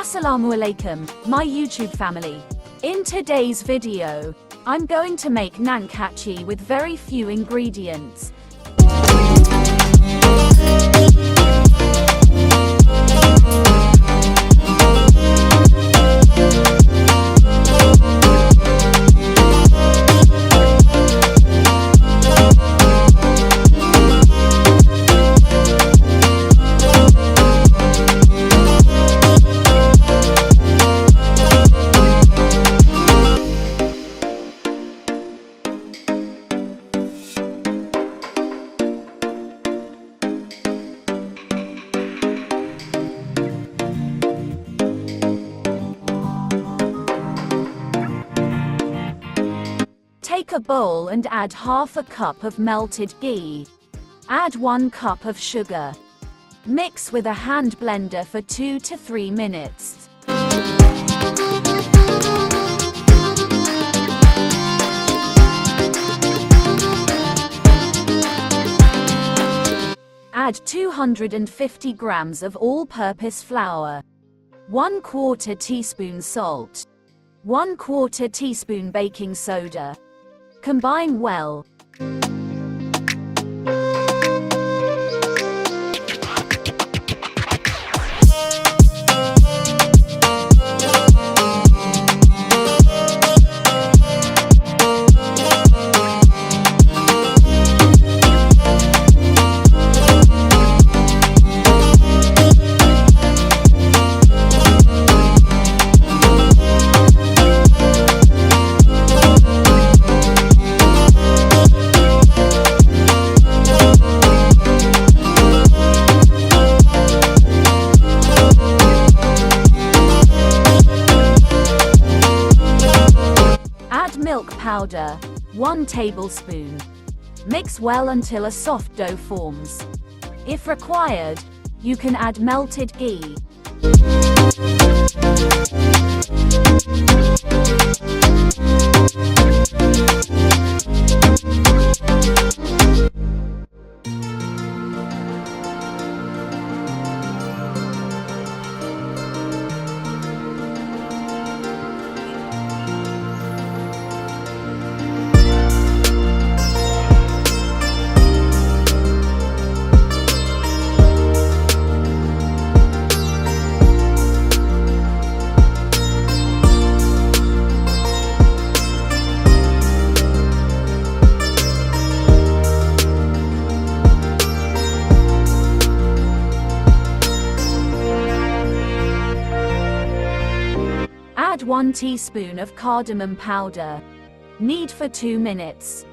Assalamu alaikum, my YouTube family. In today's video, I'm going to make Nankhatai with very few ingredients. Take a bowl and add half a cup of melted ghee. Add 1 cup of sugar. Mix with a hand blender for 2 to 3 minutes. Add 250 grams of all-purpose flour, 1/4 teaspoon salt, 1/4 teaspoon baking soda. Combine well. Milk powder, 1 tablespoon. Mix well until a soft dough forms. If required, you can add melted ghee. Add 1 teaspoon of cardamom powder. Knead for 2 minutes.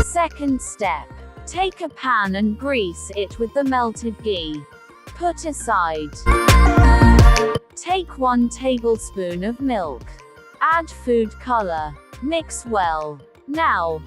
Second step. Take a pan and grease it with the melted ghee. Put aside. Take 1 tablespoon of milk. Add food color. Mix well. Now,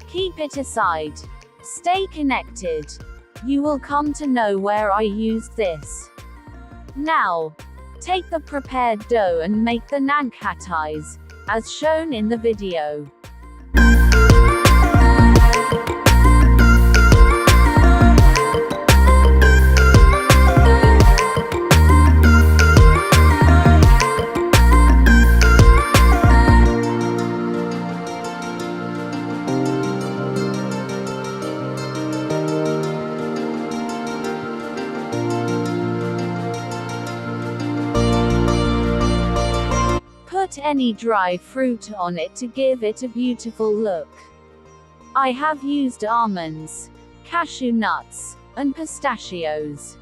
keep it aside. Stay connected. You will come to know where I used this. Now, take the prepared dough and make the Nankhatais, as shown in the video. Put any dry fruit on it to give it a beautiful look. I have used almonds, cashew nuts, and pistachios.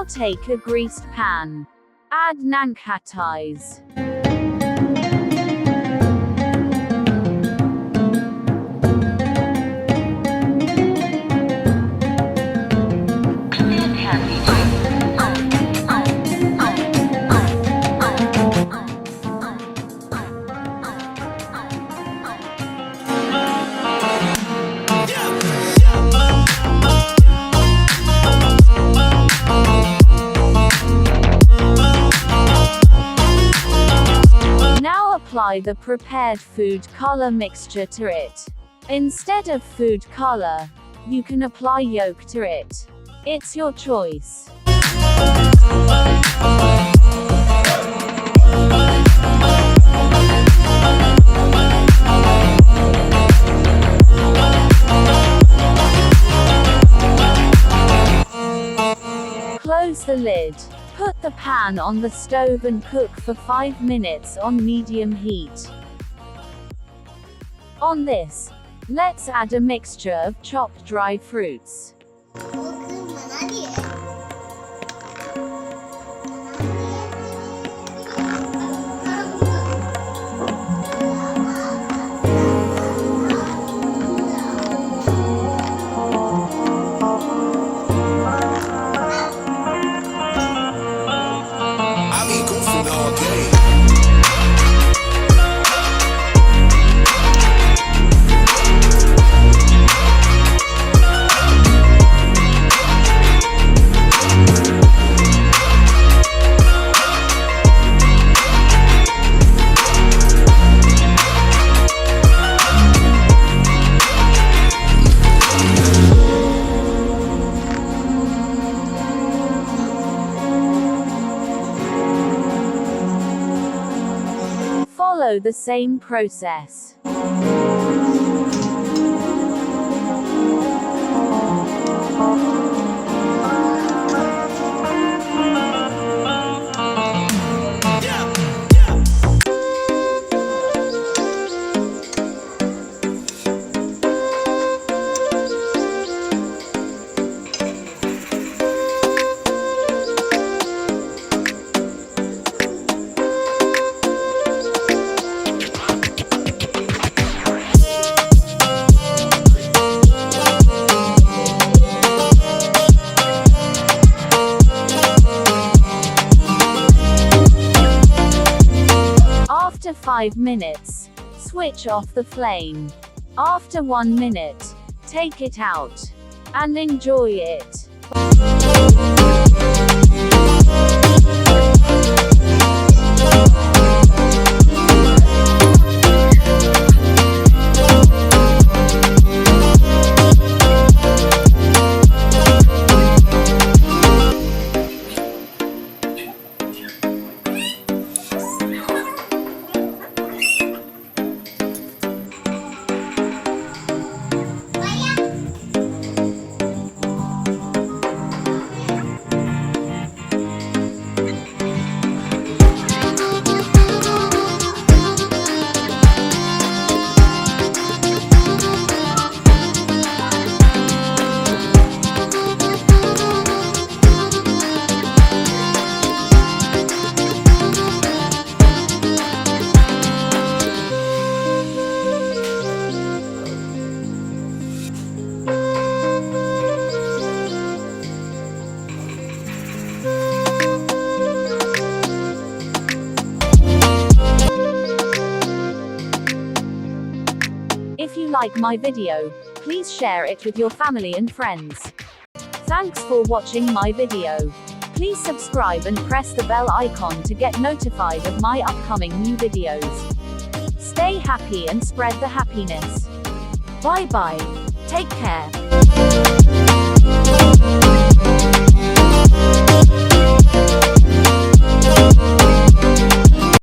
take a greased pan. Add Nankhatais. Apply the prepared food color mixture to it. Instead of food color, you can apply yolk to it. It's your choice. Close the lid. Put the pan on the stove and cook for 5 minutes on medium heat. On this, let's add a mixture of chopped dry fruits. Follow the same process. After 5 minutes, switch off the flame. After 1 minute, take it out and enjoy it. If you like my video, please share it with your family and friends. Thanks for watching my video. Please subscribe and press the bell icon to get notified of my upcoming new videos. Stay happy and spread the happiness. Bye bye. Take care.